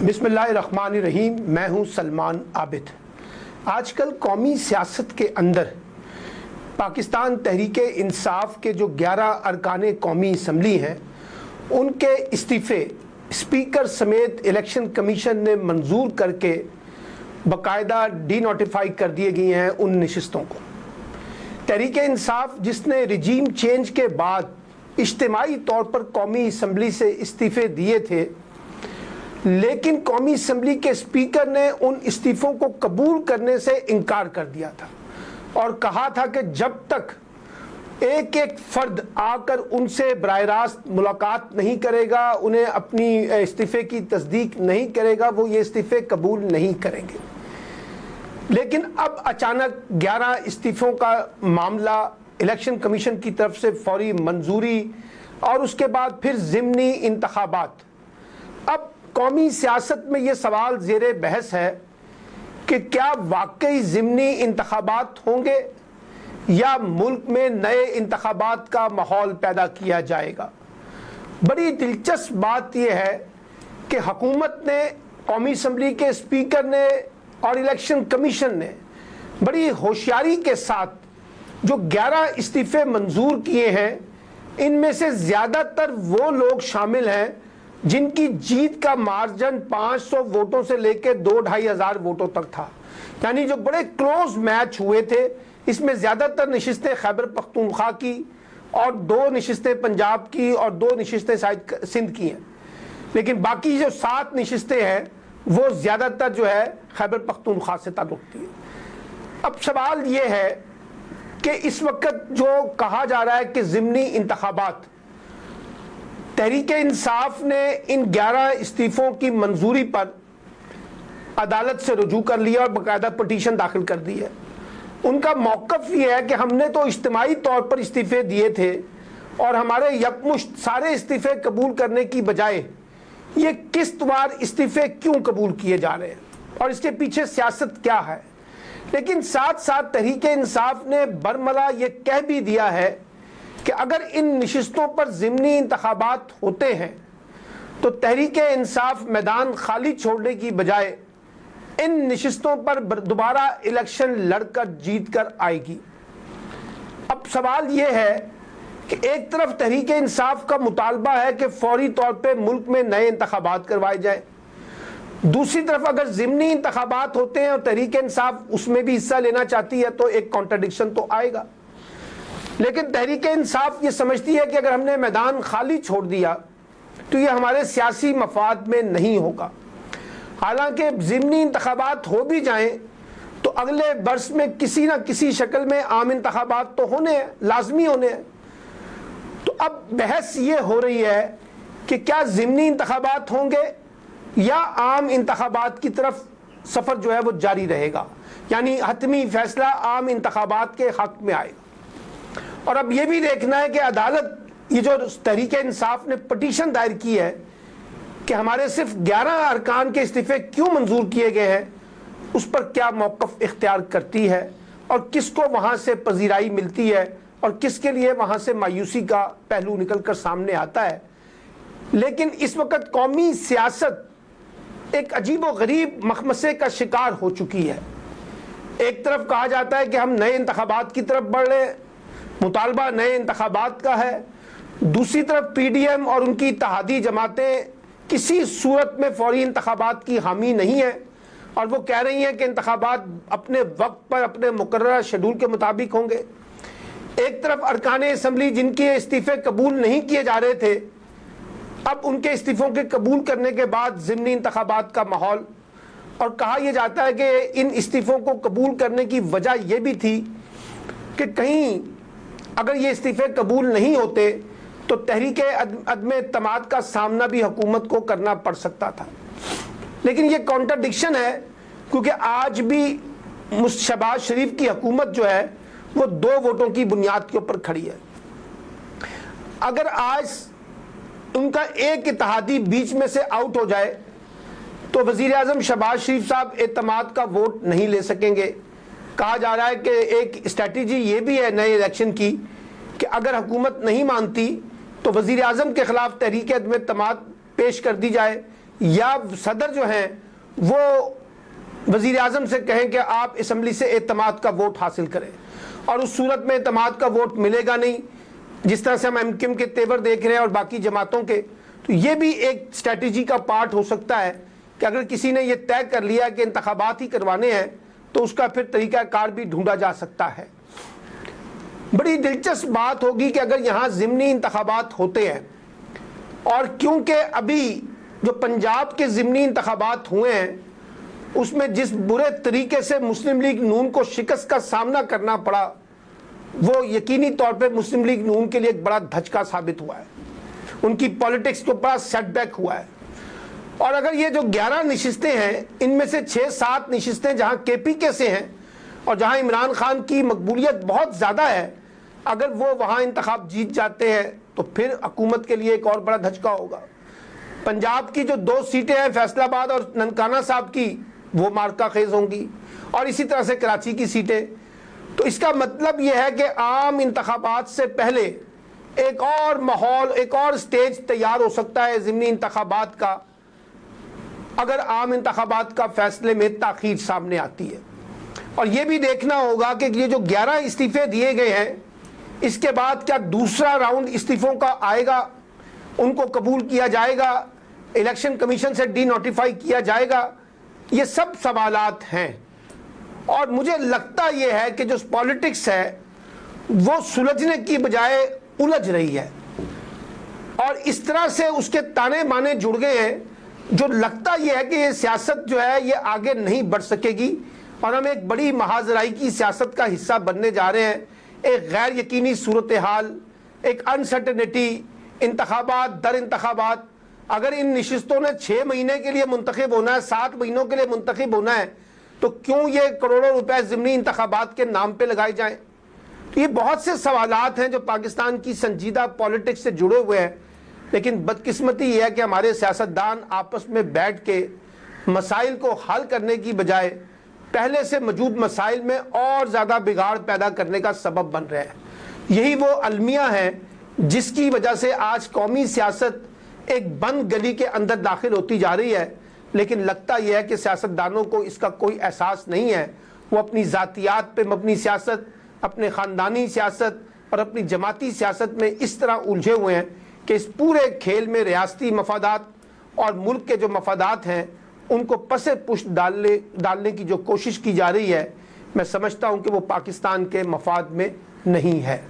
बिस्मिल्लाहिर्रहमानिर्रहीम। मैं हूं सलमान आबिद। आजकल कौमी सियासत के अंदर पाकिस्तान तहरीक इंसाफ के जो 11 अरकान कौमी असम्बली हैं, उनके इस्तीफ़े स्पीकर समेत इलेक्शन कमीशन ने मंजूर करके बाकायदा डी नोटिफाई कर दिए गए हैं उन नशिस्तों को। तहरीक इंसाफ जिसने रिजीम चेंज के बाद इज्तिमाई तौर पर कौमी असम्बली से इस्तीफ़े दिए थे, लेकिन कौमी असम्बली के स्पीकर ने उन इस्तीफ़ों को कबूल करने से इनकार कर दिया था और कहा था कि जब तक एक एक फ़र्द आकर उनसे बराह रास्त मुलाकात नहीं करेगा, उन्हें अपनी इस्तीफ़े की तस्दीक नहीं करेगा, वो ये इस्तीफ़े कबूल नहीं करेंगे। लेकिन अब अचानक 11 इस्तीफ़ों का मामला इलेक्शन कमीशन की तरफ से फौरी मंजूरी और उसके बाद फिर ज़िमनी इंतखाबात। अब कौमी सियासत में ये सवाल ज़ेरे बहस है कि क्या वाकई ज़िमनी इंतखाबात होंगे या मुल्क में नए इंतखाबात का माहौल पैदा किया जाएगा। बड़ी दिलचस्प बात यह है कि हुकूमत ने, कौमी असम्बली के स्पीकर ने और इलेक्शन कमीशन ने बड़ी होशियारी के साथ जो 11 इस्तीफ़े मंजूर किए हैं, इनमें से ज़्यादातर वो लोग शामिल हैं जिनकी जीत का मार्जिन 500 वोटों से लेकर 2-2.5 हज़ार वोटों तक था। यानी जो बड़े क्लोज मैच हुए थे, इसमें ज़्यादातर नशिस्तें खैबर पख्तूनख्वा की और 2 नशिस्तें पंजाब की और 2 नशिस्तें शायद सिंध की हैं, लेकिन बाकी जो 7 नशिस्तें हैं वो ज़्यादातर जो है खैबर पख्तूनख्वा से ताल्लुक़ थी। अब सवाल ये है कि इस वक्त जो कहा जा रहा है कि ज़िमनी इंतखाबात, तहरीक इंसाफ ने इन 11 इस्तीफ़ों की मंजूरी पर अदालत से रुजू कर लिया और बाकायदा पटिशन दाखिल कर दी है। उनका मौक़िफ़ ये है कि हमने तो इज्तिमाई तौर पर इस्तीफ़े दिए थे और हमारे यकमुश्त सारे इस्तीफ़े कबूल करने की बजाय ये किस्तवार इस्तीफ़े क्यों कबूल किए जा रहे हैं और इसके पीछे सियासत क्या है। लेकिन साथ साथ तहरीक इंसाफ ने बरमला ये कह भी दिया है कि अगर इन नशिस्तों पर ज़िमनी इंतखाबात होते हैं तो तहरीक इंसाफ मैदान खाली छोड़ने की बजाय इन नशिस्तों पर दोबारा इलेक्शन लड़कर जीत कर आएगी। अब सवाल ये है कि एक तरफ तहरीक इंसाफ का मुतालबा है कि फौरी तौर पे मुल्क में नए इंतखाबात करवाए जाएं, दूसरी तरफ अगर ज़िमनी इंतखाबात होते हैं और तहरीक इंसाफ उसमें भी हिस्सा लेना चाहती है तो एक कॉन्ट्रडिक्शन तो आएगा। लेकिन तहरीक इंसाफ ये समझती है कि अगर हमने मैदान खाली छोड़ दिया तो ये हमारे सियासी मफाद में नहीं होगा। हालांकि ज़िमनी इंतखाबात हो भी जाएं तो अगले बरस में किसी न किसी शक्ल में आम इंतखाबात तो होने हैं, लाजमी होने हैं। तो अब बहस ये हो रही है कि क्या ज़िमनी इंतखाबात होंगे या आम इंतखाबात की तरफ सफ़र जो है वो जारी रहेगा, यानी हतमी फैसला आम इंतखाबात के हक़ में आएगा। और अब ये भी देखना है कि अदालत, ये जो तहरीक इंसाफ ने पटिशन दायर की है कि हमारे सिर्फ 11 अरकान के इस्तीफ़े क्यों मंजूर किए गए हैं, उस पर क्या मौक़िफ़ इख्तियार करती है और किसको वहाँ से पजीराई मिलती है और किसके लिए वहाँ से मायूसी का पहलू निकल कर सामने आता है। लेकिन इस वक्त कौमी सियासत एक अजीब व गरीब मखमसे का शिकार हो चुकी है। एक तरफ कहा जाता है कि हम नए इंतखाबात की तरफ बढ़ रहे हैं, मुतालबा नए इंतखाबात का है, दूसरी तरफ PDM और उनकी इत्तेहादी जमातें किसी सूरत में फौरी इंतखाबात की हामी नहीं है और वो कह रही हैं कि इंतखाबात अपने वक्त पर अपने मुकर्रर शेड्यूल के मुताबिक होंगे। एक तरफ अरकान असम्बली जिनके इस्तीफ़े कबूल नहीं किए जा रहे थे, अब उनके इस्तीफ़ों के कबूल करने के बाद ज़िमनी इंतखाबात का माहौल। और कहा यह जाता है कि इन इस्तीफ़ों को कबूल करने की वजह यह भी थी कि कहीं अगर ये इस्तीफ़े कबूल नहीं होते तो तहरीक अदम एतमाद का सामना भी हुकूमत को करना पड़ सकता था। लेकिन ये कॉन्ट्रडिक्शन है क्योंकि आज भी शहबाज शरीफ की हुकूमत जो है वो 2 वोटों की बुनियाद के ऊपर खड़ी है। अगर आज उनका एक इत्तेहादी बीच में से आउट हो जाए तो वज़ीर आज़म शहबाज शरीफ साहब एतमाद का वोट नहीं ले सकेंगे। कहा जा रहा है कि एक स्ट्रैटेजी ये भी है नए इलेक्शन की कि अगर हुकूमत नहीं मानती تو وزیر اعظم کے خلاف تحریک عدم اعتماد پیش کر دی جائے، یا صدر جو ہیں وہ وزیر اعظم سے کہیں کہ آپ اسمبلی سے اعتماد کا ووٹ حاصل کریں، اور اس صورت میں اعتماد کا ووٹ ملے گا نہیں، جس طرح سے ہم ایم کیو ایم کے تیور دیکھ رہے ہیں اور باقی جماعتوں کے. تو یہ بھی ایک اسٹریٹجی کا پارٹ ہو سکتا ہے کہ اگر کسی نے یہ طے کر لیا کہ انتخابات ہی کروانے ہیں تو اس کا پھر طریقہ کار بھی ڈھونڈا جا سکتا ہے. بڑی دلچسپ بات ہوگی کہ اگر یہاں ضمنی انتخابات ہوتے ہیں، اور کیونکہ ابھی جو پنجاب کے ضمنی انتخابات ہوئے ہیں اس میں جس برے طریقے سے مسلم لیگ نون کو شکست کا سامنا کرنا پڑا، وہ یقینی طور پہ مسلم لیگ نون کے لیے ایک بڑا دھچکا ثابت ہوا ہے، ان کی پالیٹکس کو بڑا سیٹ بیک ہوا ہے. اور اگر یہ جو 11 نشستیں ہیں ان میں سے 6-7 نشستیں جہاں کے پی کے سے ہیں اور جہاں عمران خان کی مقبولیت بہت زیادہ ہے، اگر وہ وہاں انتخاب جیت جاتے ہیں تو پھر حکومت کے لیے ایک اور بڑا دھچکا ہوگا. پنجاب کی جو 2 سیٹیں ہیں فیصل آباد اور ننکانہ صاحب کی، وہ مارکہ خیز ہوں گی، اور اسی طرح سے کراچی کی سیٹیں. تو اس کا مطلب یہ ہے کہ عام انتخابات سے پہلے ایک اور ماحول، ایک اور سٹیج تیار ہو سکتا ہے ضمنی انتخابات کا، اگر عام انتخابات کا فیصلے میں تاخیر سامنے آتی ہے. اور یہ بھی دیکھنا ہوگا کہ یہ جو 11 استعفے دیے گئے ہیں، اس کے بعد کیا دوسرا راؤنڈ استعفوں کا آئے گا، ان کو قبول کیا جائے گا، الیکشن کمیشن سے ڈی نوٹیفائی کیا جائے گا، یہ سب سوالات ہیں. اور مجھے لگتا یہ ہے کہ جو پالیٹکس ہے وہ سلجھنے کی بجائے الجھ رہی ہے، اور اس طرح سے اس کے تانے بانے جڑ گئے ہیں جو لگتا یہ ہے کہ یہ سیاست جو ہے یہ آگے نہیں بڑھ سکے گی، اور ہم ایک بڑی محاذرائی کی سیاست کا حصہ بننے جا رہے ہیں. ایک غیر یقینی صورتحال، ایک انسرٹنٹی، انتخابات در انتخابات. اگر ان نشستوں نے 6 مہینے کے لیے منتخب ہونا ہے، 7 مہینوں کے لیے منتخب ہونا ہے، تو کیوں یہ کروڑوں روپے ضمنی انتخابات کے نام پہ لگائے جائیں؟ تو یہ بہت سے سوالات ہیں جو پاکستان کی سنجیدہ پالیٹکس سے جڑے ہوئے ہیں. لیکن بدقسمتی یہ ہے کہ ہمارے سیاستدان آپس میں بیٹھ کے مسائل کو حل کرنے کی بجائے پہلے سے موجود مسائل میں اور زیادہ بگاڑ پیدا کرنے کا سبب بن رہے ہیں. یہی وہ المیہ ہے جس کی وجہ سے آج قومی سیاست ایک بند گلی کے اندر داخل ہوتی جا رہی ہے. لیکن لگتا یہ ہے کہ سیاستدانوں کو اس کا کوئی احساس نہیں ہے. وہ اپنی ذاتیات پہ مبنی سیاست، اپنے خاندانی سیاست اور اپنی جماعتی سیاست میں اس طرح الجھے ہوئے ہیں کہ اس پورے کھیل میں ریاستی مفادات اور ملک کے جو مفادات ہیں ان کو پس پشت ڈالنے کی جو کوشش کی جا رہی ہے، میں سمجھتا ہوں کہ وہ پاکستان کے مفاد میں نہیں ہے.